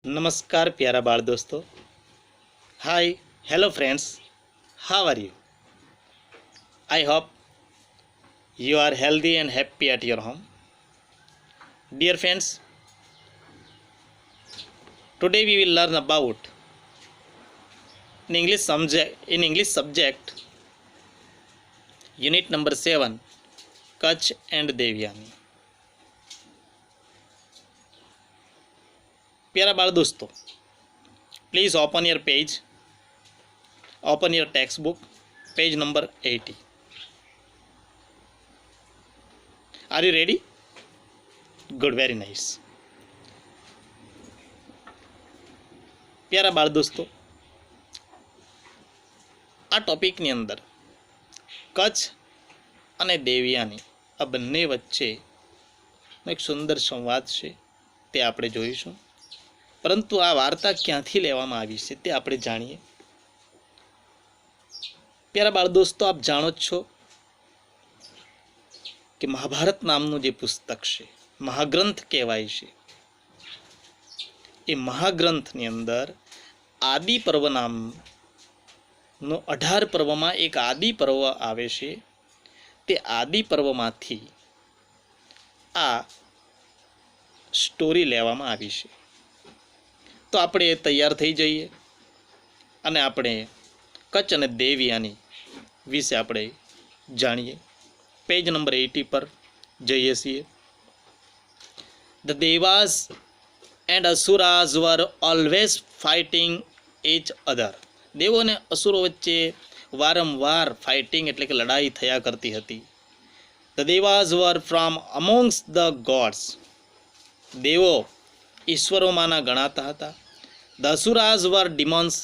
नमस्कार प्यारा बाल दोस्तों। Hi, hello friends, how are you? I hope you are healthy and happy at your home. Dear friends, today we will learn about in English subject unit number 7, Kutch and Devyani. प्यारा बाल दोस्तों, please open your page, open your textbook, page number 80. Are you ready? Good, very nice. प्यारा बाल दोस्तों, આ ટોપિકની અંદર કચ્છ અને દેવિયાની આ બંને વચ્ચેનો એક સુંદર સંવાદ છે તે આપણે જોઈશું. પરંતુ આ વાર્તા ક્યાંથી લેવામાં આવી છે તે આપણે જાણીએ. પ્યારા બાળ દોસ્તો, આપ જાણો જ છો કે મહાભારત નામનું જે પુસ્તક છે, મહાગ્રંથ કહેવાય છે, એ મહાગ્રંથની અંદર આદિ પર્વ નામનો 18 પર્વમાં એક આદિ પર્વ આવે છે. તે આદિ પર્વમાંથી આ સ્ટોરી લેવામાં આવી છે. તો આપણે તૈયાર થઈ જઈએ અને આપણે કચ્છ અને દેવિયાની વિશે આપણે જાણીએ. પેજ નંબર 80 પર જઈએ છીએ. The Devas and Asuras were always fighting each other. દેવો અને અસુરો વચ્ચે વારંવાર ફાઇટિંગ એટલે કે લડાઈ થયા કરતી હતી. The Devas were from amongst the gods. દેવો ઈશ્વરોમાંના ગણાતા હતા. ધ અસુરાઝ વર ડિમોન્સ.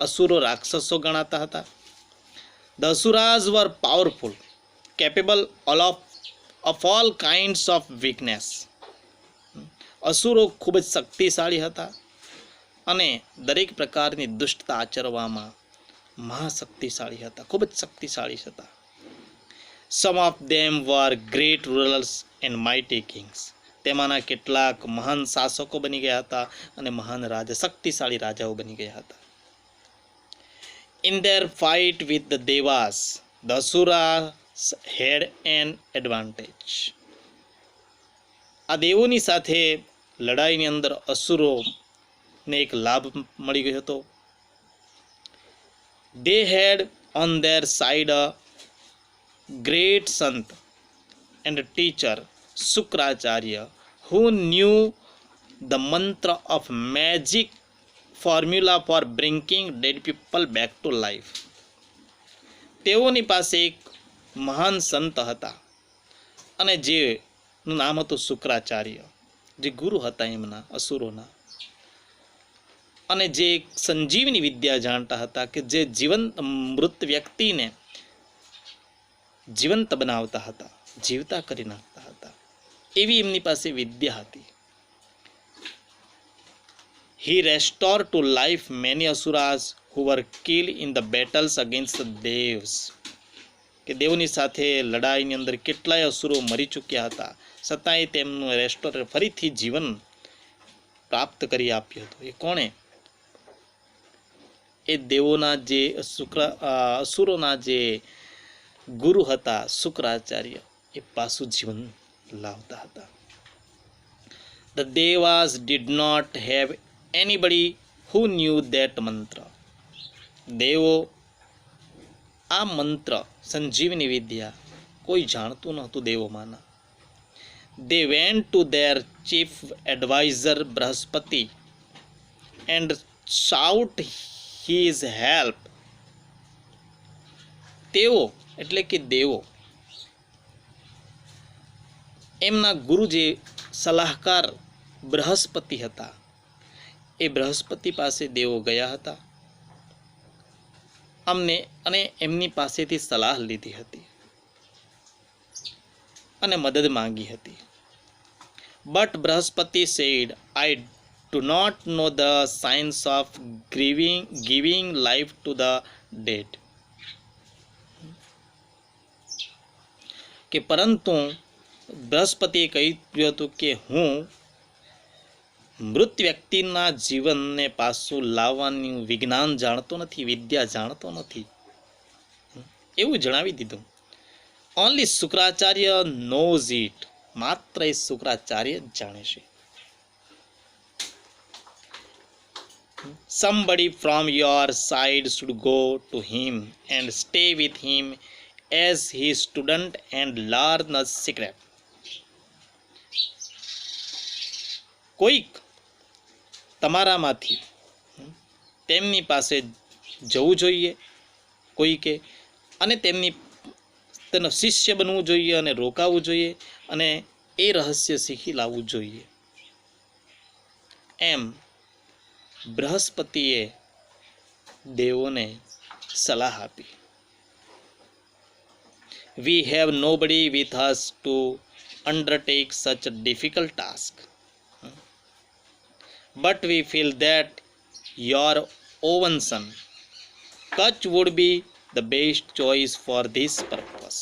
અસુરો રાક્ષસો ગણાતા હતા. The Asuras were powerful, capable of all kinds of weakness. અસુરો ખૂબ જ શક્તિશાળી હતા અને દરેક પ્રકારની દુષ્ટતા આચરવામાં મહાશક્તિશાળી હતા, ખૂબ જ શક્તિશાળી હતા. Some of them were great rulers and mighty kings. તેમાંના કેટલાક મહાન શાસકો બની ગયા હતા અને મહાન શક્તિશાળી રાજાઓ બની ગયા હતા. In their fight with the Devas the Asuras had an advantage. આ દેવોની સાથે લડાઈની અંદર અસુરોને એક લાભ મળી ગયો હતો. They had on their side a great saint and teacher Shukracharya who knew the mantra of magic formula for bringing dead people back to life. તેઓની પાસે એક મહાન સંત હતા અને જેનું નામ હતું શુક્રાચાર્ય, જે ગુરુ હતા એમના અસુરોના, અને જે સંજીવની વિદ્યા જાણતા હતા કે જે મૃત વ્યક્તિને જીવંત બનાવતા હતા, જીવતા કરી નાખતા હતા. એવી એમની પાસે વિદ્યા હતી. He restored to life many asuras who were killed in the battles against the devs. કે દેવની સાથે લડાઈની અંદર કેટલાય અસુરો મરી ચૂક્યા હતા, છતાંય તેમનું રેસ્ટોર ફરીથી જીવન પ્રાપ્ત કરી આપ્યું હતું. એ કોણે? એ દેવોના જે અસુરોના જે ગુરુ હતા શુક્રાચાર્ય, એ પાછું જીવન લાવતા હતા. The Devas did not have anybody who knew that mantra. દેવો આ મંત્ર સંજીવની વિદ્યા કોઈ જાણતું નહોતું દેવોમાંના. They went to their chief advisor Brihaspati and sought his help. તેઓ એટલે કે દેવો એમના ગુરુ જે સલાહકાર બૃહસ્પતિ હતા, એ બૃહસ્પતિ પાસે દેવો ગયા હતા અને એમની પાસેથી સલાહ લીધી હતી અને મદદ માંગી હતી. But Brihaspati said, I do not know the science of giving life to the dead. કે પરંતુ બૃહસ્પતિએ કહ્યું હતું કે હું મૃત વ્યક્તિના જીવનને પાછું લાવવાનું વિજ્ઞાન જાણતો નથી, વિદ્યા જાણતો નથી, એવું જણાવી દીધું. Only Shukracharya nose it. માત્ર એ શુક્રાચાર્ય જ જાણે છે. Somebody from your side should go to him and stay with him as his student and learn the secret. કોઈક તમારામાંથી તેમની પાસે જવું જોઈએ કોઈકે, અને તેનો શિષ્ય બનવું જોઈએ અને રોકાવું જોઈએ અને એ રહસ્ય શીખી લાવવું જોઈએ. એમ બૃહસ્પતિએ દેવોને સલાહ આપી. We have nobody with us to undertake such a difficult task. But we feel that your own son, Kutch, would be the best choice for this purpose.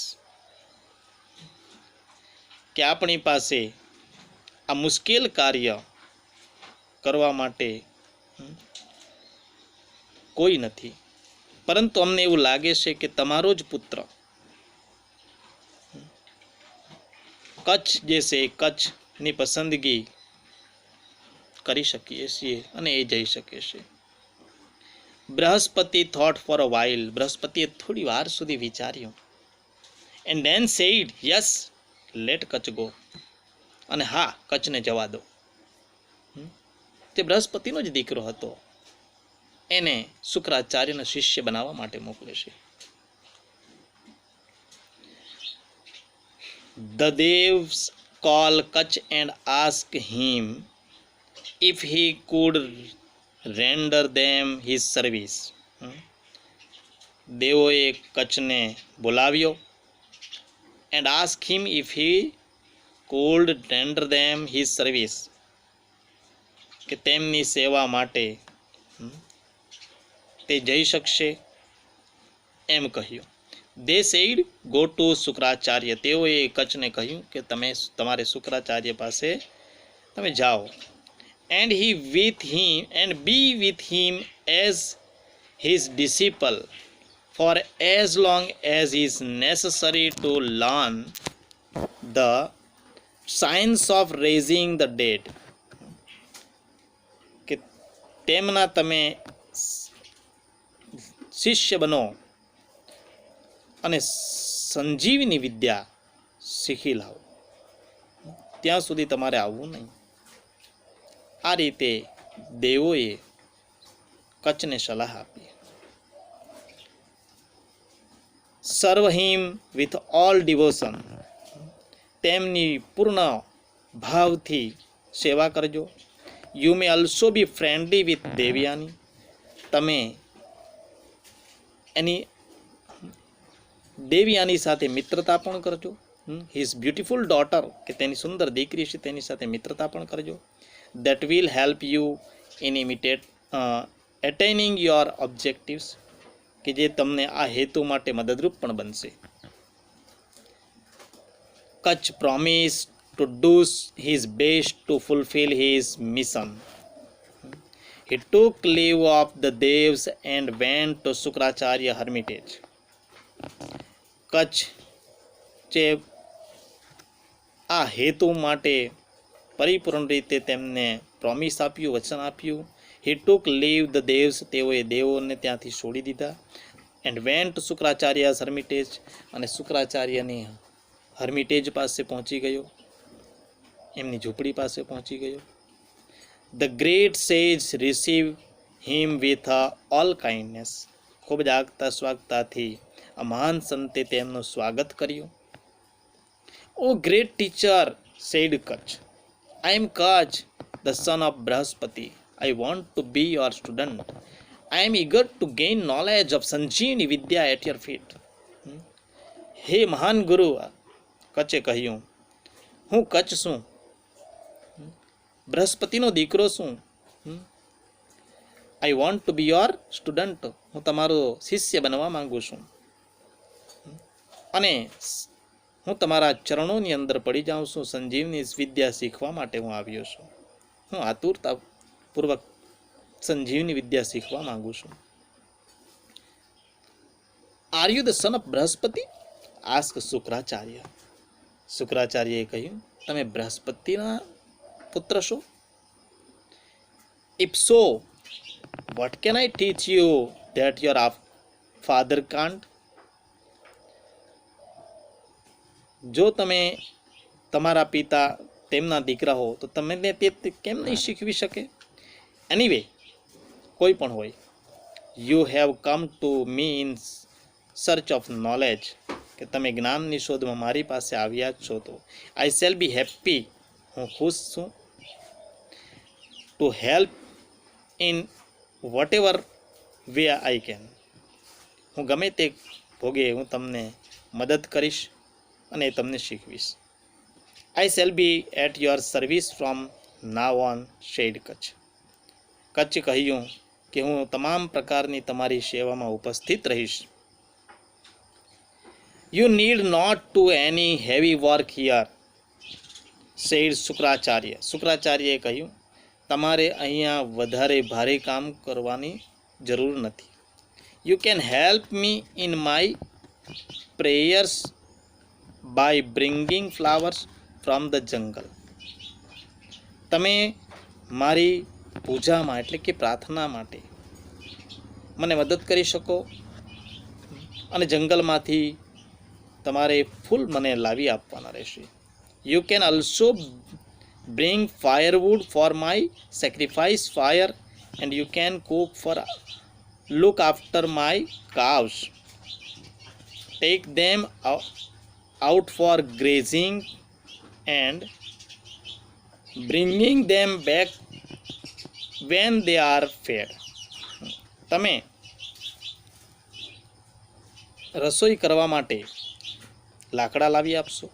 કે આપણી પાસે આ મુશ્કેલ કાર્ય કરવા માટે કોઈ નથી, પરંતુ અમને એવું લાગે છે કે તમારો જ પુત્ર કચ્છ જે છે, કચ્છની પસંદગી કરી શકીએ છીએ અને એ જઈ શકે છે. Brihaspati thought for a while. બૃહસ્પતિએ થોડી વાર સુધી વિચાર્યું. And then said yes let Kacha go. અને હા, કચ્છને જવા દો. તે બૃહસ્પતિનો જ દીકરો હતો, એને શુક્રાચાર્યનો શિષ્ય બનાવવા માટે મોકલે છે. The devs call Kutch and ask him if he could render them his service. દેવોએ કચ્છને બોલાવ્યો and ask him if he could render them his service. કે તેમની સેવા માટે તે જઈ શકશે એમ કહ્યું. They said go to Shukracharya. તેઓએ કચ્છને કહ્યું કે તમે તમારે શુક્રાચાર્ય પાસે તમે જાઓ. And he with him and be with him as his disciple for as long as is necessary to learn the science of raising the dead. કે તેમના તમે શિષ્ય બનો અને સંજીવની વિદ્યા શીખી લાવો, ત્યાં સુધી તમારે આવવું નહીં. આ રીતે દેવોએ કચ્છને સલાહ આપી. સર્વ હિમ વિથ ઓલ ડિવોશન. તેમની પૂર્ણ ભાવથી સેવા કરજો. You may also B friendly with Devyani. તમે એની દેવયાની સાથે મિત્રતા પણ કરજો. હિઝ બ્યુટિફુલ ડોટર, કે તેની સુંદર દીકરી છે, તેની સાથે મિત્રતા પણ કરજો. that will help you in attaining your objectives. કે જે તમને આ હેતુ માટે મદદરૂપ પણ બનશે. Kutch promised to do his best to fulfill his mission. He took leave of the devs and went to Shukracharya hermitage. Kutch જે આ હેતુ માટે પરિપૂર્ણ રીતે તેમને પ્રોમિસ આપ્યું, વચન આપ્યું. હી ટુક લીવ ધ દેવ્સ. તેઓએ દેવોને ત્યાંથી છોડી દીધા. And went to Shukracharya હર્મિટેજ. અને શુક્રાચાર્યની હર્મિટેજ પાસે પહોંચી ગયો, એમની ઝૂંપડી પાસે પહોંચી ગયો. ધ ગ્રેટ સેજ receive him with all kindness. ખૂબ જ આગતા સ્વાગતાથી આ મહાન સંતે તેમનું સ્વાગત કર્યું. O great teacher, said Kacha. I am Kutch, the son of Brahaspati. I want to be your student. I am eager to gain knowledge of Sanjeevani Vidya at your feet. હે મહાન ગુરુ, કચ્છે કહ્યું, હું કચ્છ છું, બૃહસ્પતિનો દીકરો છું. I want to be your student. હું તમારો શિષ્ય બનવા માંગુ છું અને હું તમારા ચરણોની અંદર પડી જાઉં છું. સંજીવની વિદ્યા શીખવા માટે હું આવ્યો છું. હું આતુરતાપૂર્વક સંજીવની વિદ્યા શીખવા માંગુ છું. Are you the son of Brihaspati? Ask Shukracharya. શુક્રાચાર્યએ કહ્યું, તમે બૃહસ્પતિના પુત્ર છો? If so, what can I teach you that your father can't? જો તમે તમારા પિતા તેમના દીકરા હો તો તમને તે કેમ નહીં શીખવી શકે? એનીવે, કોઈ પણ હોય, you have come to me in search of knowledge, કે તમે જ્ઞાનની શોધમાં મારી પાસે આવ્યા છો, તો આઈ શેલ બી હેપી, હું ખુશ છું, to help in vote ever way I can, હું ગમે તે ભોગે હું તમને મદદ કરીશ અને તમને શીખવીશ. I shall be at your service from now on, said Kacha. Kacha કહ્યું કે હું તમામ પ્રકારની તમારી સેવામાં ઉપસ્થિત રહીશ. You need not to any heavy work here, said Shukracharya. શુક્રાચાર્યએ કહ્યું, તમારે અહીંયા વધારે ભારે કામ કરવાની જરૂર નથી. You can help me in my prayers by bringing flowers from the jungle. તમે મારી પૂજામાં એટલે કે પ્રાર્થના માટે મને મદદ કરી શકો અને જંગલમાંથી તમારે ફૂલ મને લાવી આપવાના રહેશે. You can also bring firewood for my sacrifice fire and you can cook for look after my cows, take them out for grazing and bringing them back when they are fed. તમે રસોઈ કરવા માટે લાકડા લાવી આપશો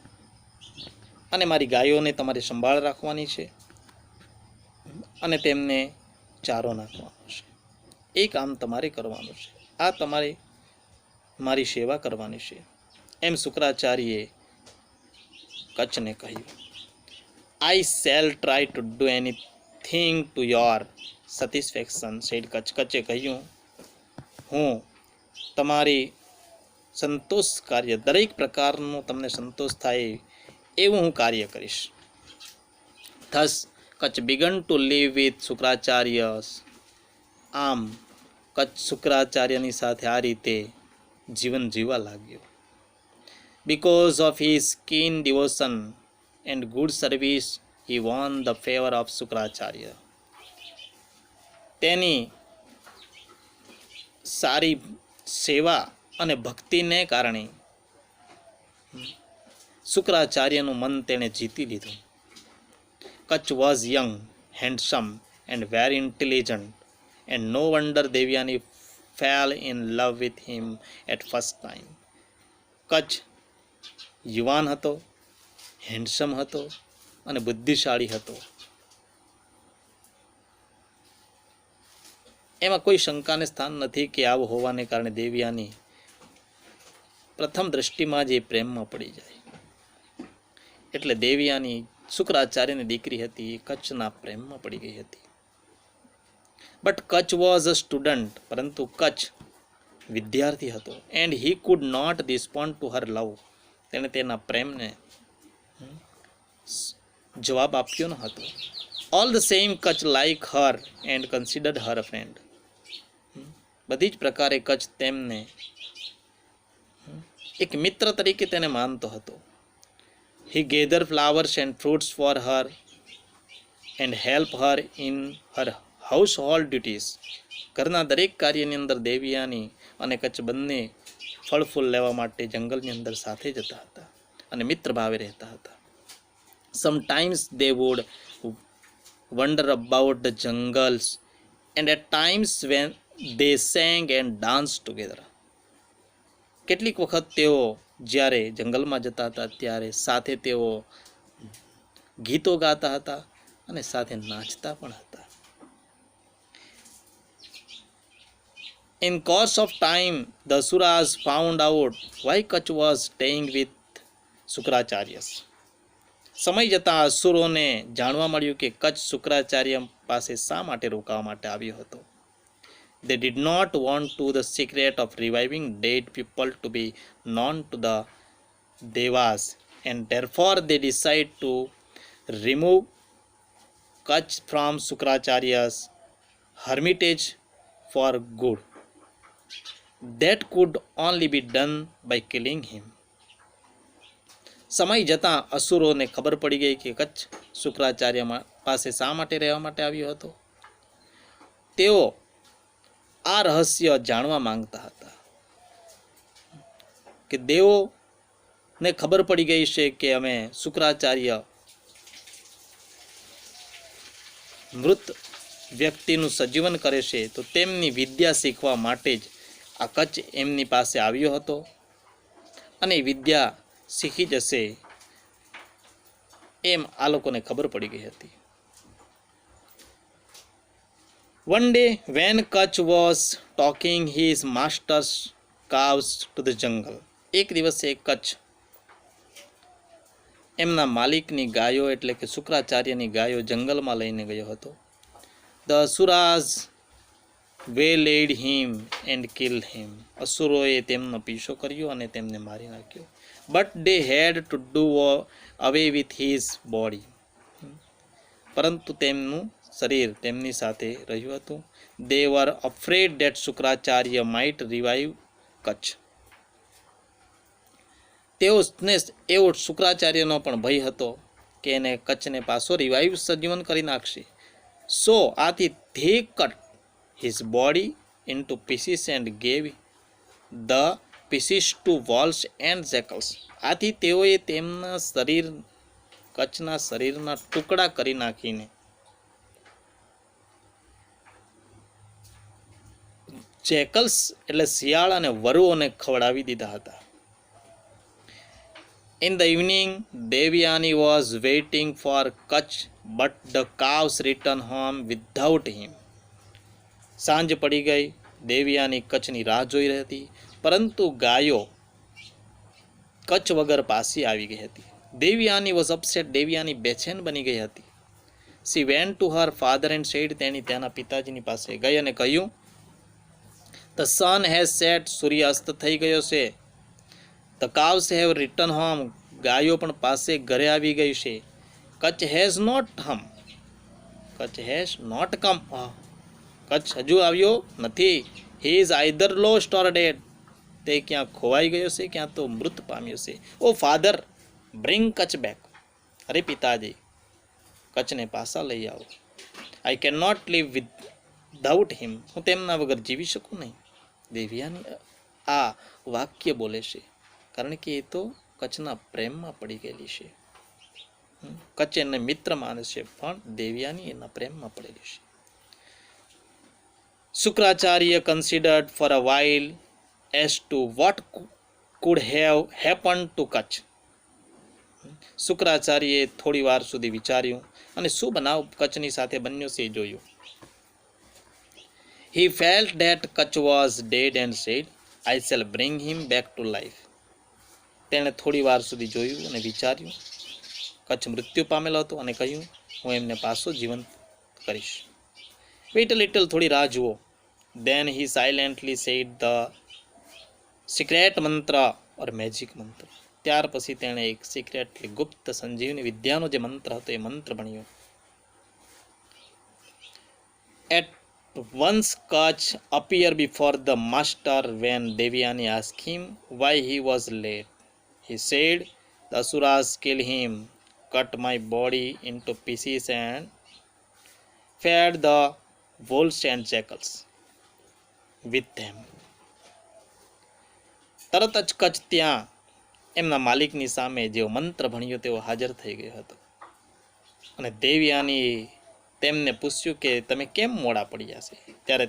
અને મારી ગાયોને તમારે સંભાળ રાખવાની છે અને તેમને ચારો નાખવાનો છે. એ કામ તમારે કરવાનું છે. આ તમારે મારી સેવા કરવાની છે. એમ શુક્રાચાર્યએ કચ્છને કહ્યું. I shall try to do anything to your satisfaction, said Kacha. કચ્છે કહ્યું, હું તમારી સંતોષ કાર્ય, દરેક પ્રકારનું તમને સંતોષ થાય એવું હું કાર્ય કરીશ. Thus Kacha began to live with Shukracharya. આમ કચ્છ શુક્રાચાર્યની સાથે આ રીતે જીવન જીવવા લાગ્યો. Because of his keen devotion and good service, he won the favor of Shukracharya. તેની સારી સેવા અને ભક્તિને કારણે શુક્રાચાર્યનું મન તેણે જીતી લીધું. Kacha was young, handsome and very intelligent, and no wonder Devayani fell in love with him at first time. Kacha યુવાન હતો, હેન્ડસમ હતો અને બુદ્ધિશાળી હતો. એમાં કોઈ શંકાને સ્થાન નથી કે આવું હોવાને કારણે દેવયાની પ્રથમ દ્રષ્ટિમાં જ એ પ્રેમમાં પડી જાય. એટલે દેવયાની શુક્રાચાર્યની દીકરી હતી, એ કચ્છના પ્રેમમાં પડી ગઈ હતી. But Kacha was a student, પરંતુ કચ્છ વિદ્યાર્થી હતો. And he could not respond to her love. તેણે તેના પ્રેમને જવાબ આપ્યો ન હતો. All the same Kacha like her and considered her friend. બધી જ પ્રકારે કચ્છ તેમને એક મિત્ર તરીકે તેને માનતો હતો. He gather flowers and fruits for her and help her in her household duties. ઘરના દરેક કાર્યની અંદર દેવયાની અને કચ્છ બંને ફળ ફૂલ લેવા માટે જંગલની અંદર સાથે જતા હતા અને મિત્ર ભાવે રહેતા હતા. Sometimes they would wander about the jungles and at times when they sang and dance together. કેટલીક વખત તેઓ જ્યારે જંગલમાં જતા હતા ત્યારે સાથે તેઓ ગીતો ગાતા હતા અને સાથે નાચતા પણ હતા. In course of time, the Asuras found out why Kachh was staying with Shukracharya. સમય જતાં અસુરોને જાણવા મળ્યું કે કચ્છ શુક્રાચાર્ય પાસે શા માટે રોકાવા માટે આવ્યો હતો. They did not want to the secret of reviving dead people to be known to the devas, and therefore they decided to remove Kutch from Shukracharya's hermitage for good. That could only be done by killing him. સમય જતાં અસુરોને ખબર પડી ગઈ કે કચ્છ શુક્રાચાર્ય પાસે શા માટે રહેવા માટે આવ્યો હતો. તેઓ આ રહસ્ય જાણવા માંગતા હતા કે દેવોને ખબર પડી ગઈ છે કે અમે શુક્રાચાર્ય મૃત વ્યક્તિનું સજીવન કરે છે, તો તેમની વિદ્યા શીખવા માટે જ આ કચ્છ એમની પાસે આવ્યો હતો અને વિદ્યા શીખી જશે એમ આ લોકોને ખબર પડી ગઈ હતી. One day when Kutch was talking his master's cows to the jungle, એક દિવસે કચ્છ એમના માલિકની ગાયો એટલે કે શુક્રાચાર્યની ગાયો જંગલમાં લઈને ગયો હતો. The Asuras waylaid him and killed him. અસુરોએ તેમનો પીછો કર્યો અને તેમને મારી નાખ્યો. But they had to do away with his body. પરંતુ તેમનું શરીર તેમની સાથે રહ્યું હતું. They were afraid that Shukracharya might revive Kutch. તેઓને એવો શુક્રાચાર્યનો પણ ભય હતો કે એને કચ્છને પાછો રિવાઇવ સજીવન કરી નાખશે. સો આથી they cut his body into pieces and gave the pieces to wolves and jackals. આથી તેઓએ તેમના શરીર કચ્છના શરીરના ટુકડા કરી નાખીને જેકલ્સ એટલે શિયાળ અને વરુઓને ખવડાવી દીધા હતા. In the evening, Devyani was waiting for Kutch, but the cows returned home without him. સાંજ પડી ગઈ. દેવ્યાની કચ્છની રાહ જોઈ રહી હતી, પરંતુ ગાયો કચ્છ વગર પાછી આવી ગઈ હતી. Devyani was upset. દેવ્યાની બેચેન બની ગઈ હતી. She went to her father and said, તેણી તેના પિતાજીની પાસે ગઈ અને કહ્યું, The sun has set. સૂર્ય અસ્ત થઈ ગયો છે. The cows have returned home. ગાયો પણ પાસે ઘરે આવી ગઈ છે. Kutch has not come. Kutch has not come. Kutch હજુ આવ્યો નથી. He is either lost or dead. તે ક્યાં ખોવાઈ ગયો છે, ક્યાં તો મૃત પામ્યો છે. O father, bring Kacha back. અરે પિતાજી, કચ્છને પાછા લઈ આવો. I can not live without him. હું તેમના વગર જીવી શકું નહીં. દેવ્યાની આ વાક્ય બોલે છે કારણ કે એ તો કચ્છના પ્રેમમાં પડી ગયેલી છે. કચ્છ એને મિત્ર માને છે, પણ દેવ્યાની એના પ્રેમમાં પડેલી છે. Shukracharya considered for a while as to what could have happened to Kutch. શુક્રાચાર્યએ થોડી વાર સુધી વિચાર્યું અને શું બનાવ કચ્છની સાથે બન્યો છે એ જોયું. He felt that Kutch was dead and said, I shall bring him back to life. તેણે થોડી વાર સુધી જોયું અને વિચાર્યું. કચ્છ મૃત્યુ પામેલો હતો અને કહ્યું, હું એમને પાછો જીવંત કરીશ. Wait a little, થોડી રાહ જુઓ. Then he silently said the secret mantra or magic mantra. ત્યાર પછી તેણે એક સિક્રેટ ગુપ્ત સંજીવની વિદ્યાનો જે મંત્ર હતો એ મંત્ર ભણ્યો. At once Kutch appeared before the master when Devyani asked him why he was late. He said, the Asuras killed him, cut my body into pieces and fed the wolves and jackals with them. તરત જ કચ્છ ત્યાં એમના માલિકની સામે જેવો મંત્ર ભણ્યો તેવો હાજર થઈ ગયો હતો અને દેવ્યાની તેમને પૂછ્યું કે તમે કેમ મોડા પડ્યા છે. ત્યારે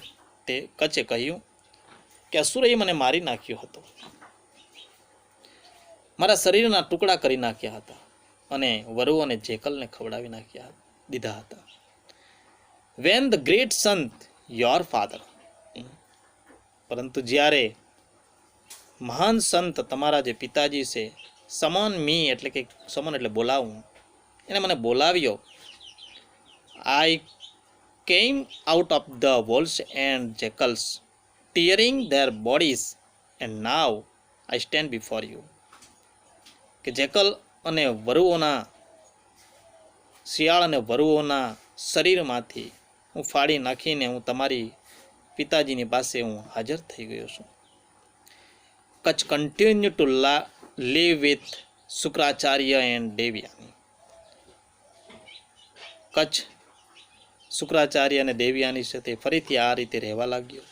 તે કચ્છે કહ્યું કે અસુરે મને મારી નાખ્યો હતો, મારા શરીરના ટુકડા કરી નાખ્યા હતા અને વરુ અને જેકલને ખવડાવી દીધા હતા. When the great sant, your father, પરંતુ જ્યારે મહાન સંત તમારા જે પિતાજી છે, સમન મી એટલે કે સમન એટલે બોલાવું, એને મને બોલાવ્યો. I came out of the walls and jackals tearing their bodies and now I stand before you. કે જેકલ અને વરુઓના, શિયાળ અને વરુઓના શરીરમાંથી હું ફાડી નાખીને હું તમારી પિતાજીની પાસે હું હાજર થઈ ગયો છું. Kacha continue to live with Shukracharya and Devayani. Kacha Shukracharya અને દેવયાની સાથે ફરીથી આ રીતે રહેવા લાગ્યો.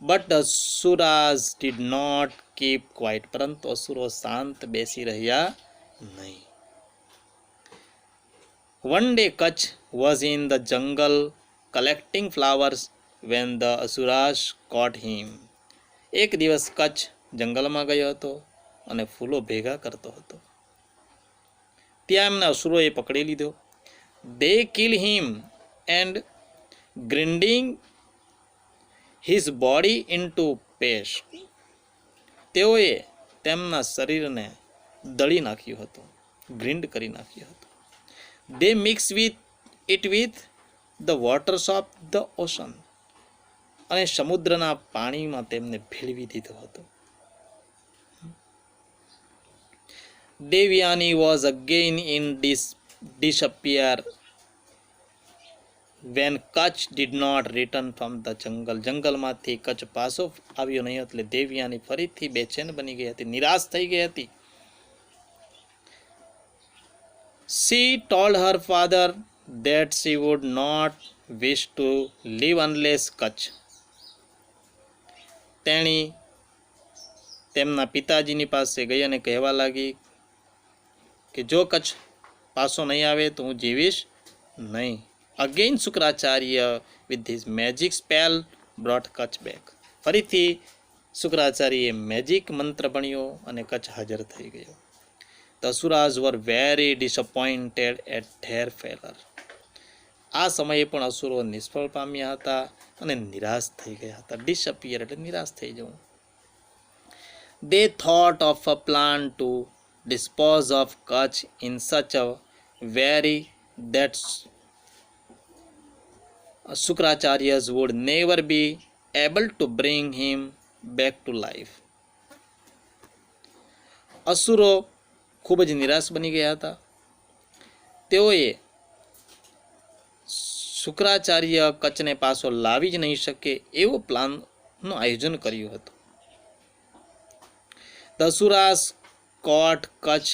But the Asuras did not keep quiet. પરંતુ અસુરો શાંત બેસી રહ્યા નહીં. One day Kacha was in the jungle collecting flowers when the Asuras caught him. એક દિવસ કચ્છ જંગલમાં ગયો હતો અને ફૂલો ભેગા કરતો હતો. ત્યાં એમને અસુરોએ પકડી લીધો. They kill him and grinding his body into paste. તેઓએ તેમના શરીરને દળી નાખ્યું હતું, ગ્રિન્ડ કરી નાખ્યું હતું. They mix it with the waters of the ocean. અને સમુદ્રના પાણીમાં તેમને ભેળવી દીધો હતો. Devayani was again in disappear when Kacha did not return from the jungle. જંગલમાંથી કચ્છ પાછો આવ્યો નહીં એટલે દેવયાની ફરીથી બેચેન બની ગઈ હતી, નિરાશ થઈ ગઈ હતી. She told her father that she would not wish to live unless Kutch. તેણી તેમના પિતાજીની પાસે ગઈ અને કહેવા લાગી કે જો કચ્છ પાછો નહીં આવે તો હું જીવીશ નહીં. Again Shukracharya with his magic spell brought Kutch back. ફરીથી શુક્રાચાર્યએ મેજિક મંત્ર ભણ્યો અને કચ્છ હાજર થઈ ગયો. The Asuras were very disappointed at their failure. આ સમયે પણ અસુરો નિષ્ફળ પામ્યા હતા અને નિરાશ થઈ ગયા હતા. ડિસઅપિયર એટલે નિરાશ થઈ જવું. They thought of a plan to dispose of Kutch in such a way that Shukracharya would never be able to bring him back to life. અસુરો ખૂબ જ નિરાશ બની ગયા હતા. તેઓએ શુક્રાચાર્ય કચ્છને પાછો લાવી જ નહીં શકે એવો પ્લાનનું આયોજન કર્યું હતું. The Asuras caught Kutch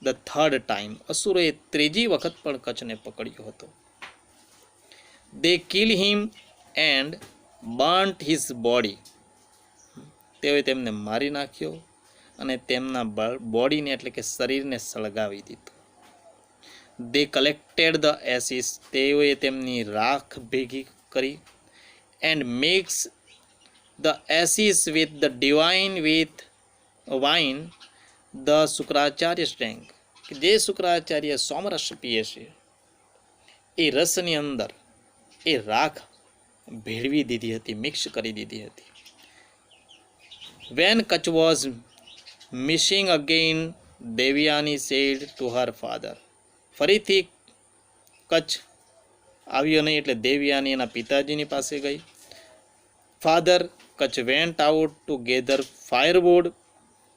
the third time. અસુરોએ ત્રીજી વખત પણ કચ્છને પકડ્યો હતો. They killed him and burnt his body. તેઓએ તેમને મારી નાખ્યો અને તેમના બોડીને એટલે કે શરીરને સળગાવી દીધું. They collected the ashes. તેઓએ તેમની રાખ ભેગી કરી. And mixed the ashes with the divine with wine the Shukracharya drank. જે શુક્રાચાર્ય સોમરસ પીએ છે એ રસની અંદર એ રાખ ભેળવી દીધી હતી, મિક્સ કરી દીધી હતી. When Kacha was missing again Devayani said to her father. ફરીથી કચ્છ આવ્યો નહીં એટલે દેવયાની એના પિતાજીની પાસે ગઈ. Father Kacha went out to gather firewood.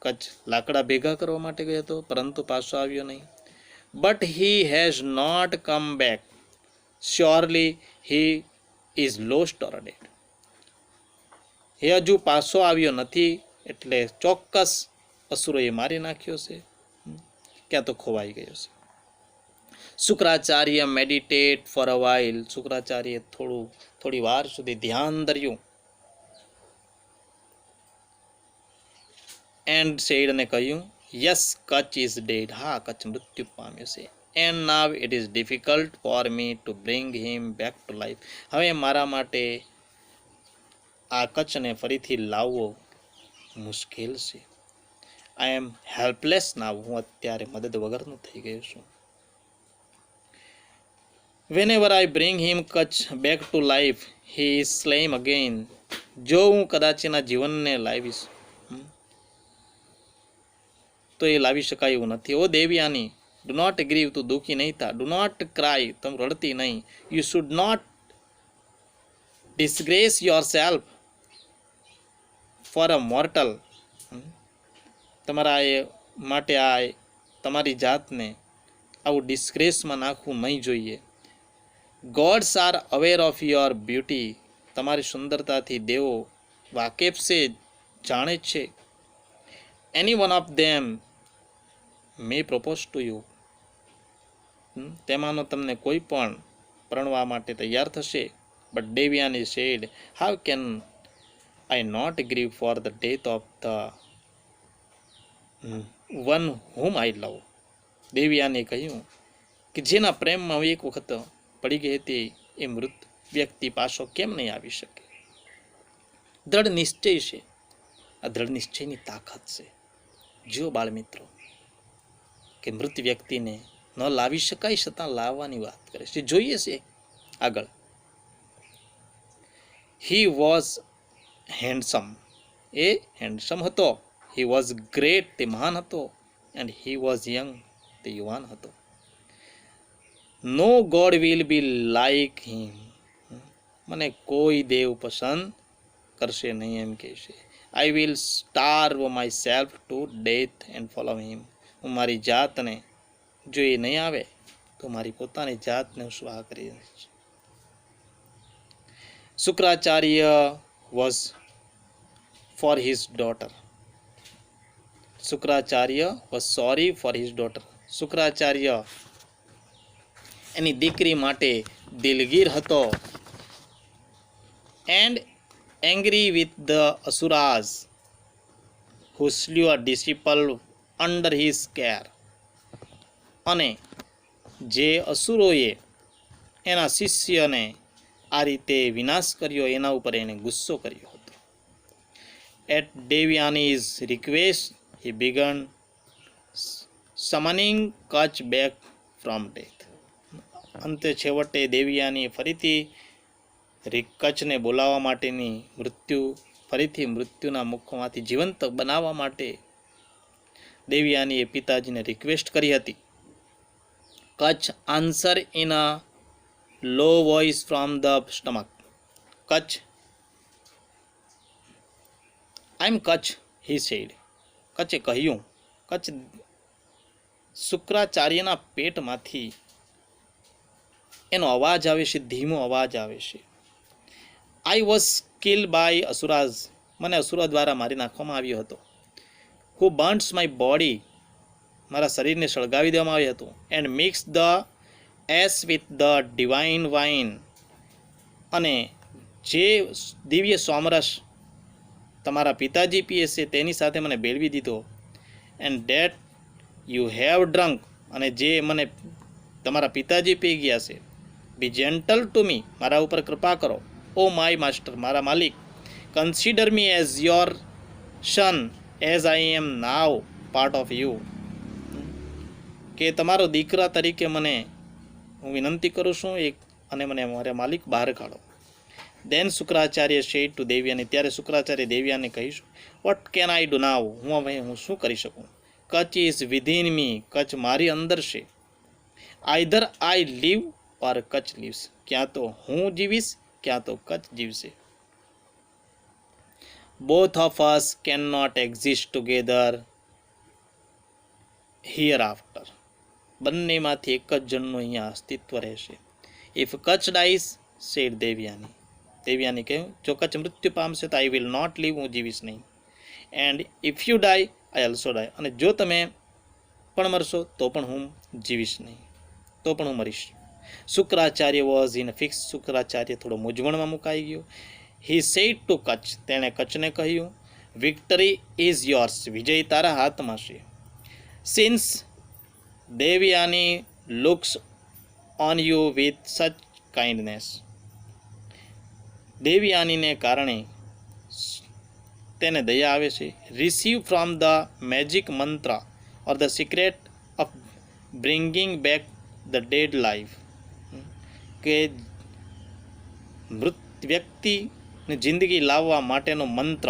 Kacha લાકડા ભેગા કરવા માટે ગયો હતો પરંતુ પાછો આવ્યો નહીં. But he has not come back. Surely he is lost or dead. એ હજુ પાછો આવ્યો નથી એટલે ચોક્કસ અસુરોએ મારી નાખ્યો છે, ક્યાં તો ખોવાઈ ગયો છે. Shukracharya meditate four a while. Shukracharya થોડી વાર સુધી ધ્યાન ધર્યું. એન્ડ સેડ અને કહ્યું યસ કચ્છ ઇઝ ડેડ. હા, કચ્છ મૃત્યુ પામ્યો છે. And now it is difficult for me to bring him back to life. હવે મારા માટે આ કચ્છને ફરીથી લાવવો મુશ્કેલ છે. I am helpless now. હું અત્યારે મદદ વગરનું થઈ ગયો છું. Whenever I bring him Kacha back to life he is slain again. જો હું કદાચ એના જીવનને લાવીશ તો એ લાવી શકાય એવું નથી. ઓ દેવયાની, ડુ નોટ ગ્રીવ, તું દુઃખી નહીં થા. ડુ નોટ ક્રાય, તમે રડતી નહીં. You should not disgrace yourself for a mortal. તમારા એ માટે આ તમારી જાતને આવું ડિસ્ગ્રેસમાં નાખવું નહીં જોઈએ. Gods are aware of your beauty, તમારી સુંદરતાથી દેવો વાકેફ છે, જાણે છે. Any one of them may propose to you, તેમાંનો તમને કોઈ પણ પરણવા માટે તૈયાર થશે. But Devayani said, how can I not grieve for the death of the one whom I love. દેવયાને કહ્યું કે જેના પ્રેમમાં હું એક વખત પડી ગઈ હતી એ મૃત વ્યક્તિ પાછો કેમ નહીં આવી શકે. દ્રઢ નિશ્ચય છે, આ દ્રઢ નિશ્ચયની તાકાત છે. જો બાળમિત્રો, કે મૃત વ્યક્તિને ન લાવી શકાય છતાં લાવવાની વાત કરે છે. જોઈએ છે આગળ. હી વોઝ હેન્ડસમ, એ હેન્ડસમ હતો. હી વોઝ ગ્રેટ, તે મહાન હતો. એન્ડ હી વોઝ યંગ, તે યુવાન હતો. No god will be like him, મને કોઈ દેવ પસંદ કરશે નહીં એમ કહે છે. I will starve myself to death and follow him. હું મારી જાતને, જો એ નહીં આવે તો મારી પોતાની જાતને હું સ્વાહ કરી દઈશ. Shukracharya was for his daughter. Shukracharya was sorry for his daughter. Shukracharya એની દીકરી માટે દિલગીર હતો. And angry with the Asuras who slew a disciple under his care. અને જે અસુરોએ એના શિષ્યને આ રીતે વિનાશ કર્યો એના ઉપર એને ગુસ્સો કર્યો હતો. At Devayani's request he began summoning Kacha back from death. અંતે છેવટે દેવયાની ફરીથી કચ્છને બોલાવવા માટેની ફરીથી મૃત્યુના મુખમાંથી જીવંત બનાવવા માટે દેવયાનીએ પિતાજીને રિક્વેસ્ટ કરી હતી. Kacha answer in a low voice from the stomach. Kacha, I am Kacha, he said. કચ્છે કહ્યું, કચ્છ શુક્રાચાર્યના પેટમાંથી એનો અવાજ આવે છે, ધીમો અવાજ આવે છે. આઈ વોઝ કિલ બાય અસુરાઝ, મને અસુરો દ્વારા મારી નાખવામાં આવ્યો હતો. હુ બર્ન્સ માય બોડી, મારા શરીરને સળગાવી દેવામાં આવ્યું હતું. And mix the S with the divine wine, અને જે દિવ્ય સોમરસ તમારા પિતાજી પીએ છે તેની સાથે મને ભેળવી દીધો. And date you have drunk, અને જે મને તમારા પિતાજી પી ગયા છે. બી જેન્ટલ ટુ મી, મારા ઉપર કૃપા કરો. ઓ માય માસ્ટર, મારા માલિક. Consider me as your son as I am now part of you, કે તમારો દીકરા તરીકે મને હું વિનંતી કરું છું અને મને મારા માલિક બહાર કાઢો. Then Shukracharya said to Devayani, ત્યારે શુક્રાચાર્ય દેવયાને કહીશું, what can I do now, હું શું કરી શકું. Kacha is within me, Kacha મારી અંદર છે. Either I leave or Kacha leaves, ક્યાં તો હું જીવીશ ક્યાં તો કચ્છ જીવશે. Both of us can not exist together hereafter, બંનેમાંથી એક જ જણનું અહીંયા અસ્તિત્વ રહેશે. If Kacha dies, said Devayani, Devayani કહ્યું, જો કચ્છ મૃત્યુ પામશે તો આઈ વિલ નોટ લીવ, હું જીવીશ નહીં. And if you die I also die, અને જો તમે પણ મરશો તો પણ હું જીવીશ નહીં, તો પણ હું મરીશ. Shukracharya was in fix, Shukracharya થોડો મૂંઝવણમાં મુકાઈ ગયો. હી સેડ ટુ કચ્છ, તેણે કચ્છને કહ્યું, વિક્ટરી ઇઝ યોર્સ, વિજય તારા હાથમાં છે. Since Devayani looks on you with such kindness, દેવયાનીને કારણે તેને દયા આવે છે. Receive from the magic mantra or the secret of bringing back the dead life, કે મૃત વ્યક્તિને જિંદગી લાવવા માટેનો મંત્ર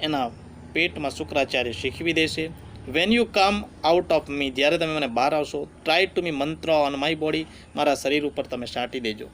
એના પેટમાં શુક્રાચાર્ય શીખવી દેશે. When you come out of me, જ્યારે તમે મને બહાર આવશો, ટ્રાય ટુ મી મંત્ર ઓન માય બોડી, મારા શરીર ઉપર તમે છાંટી દેજો.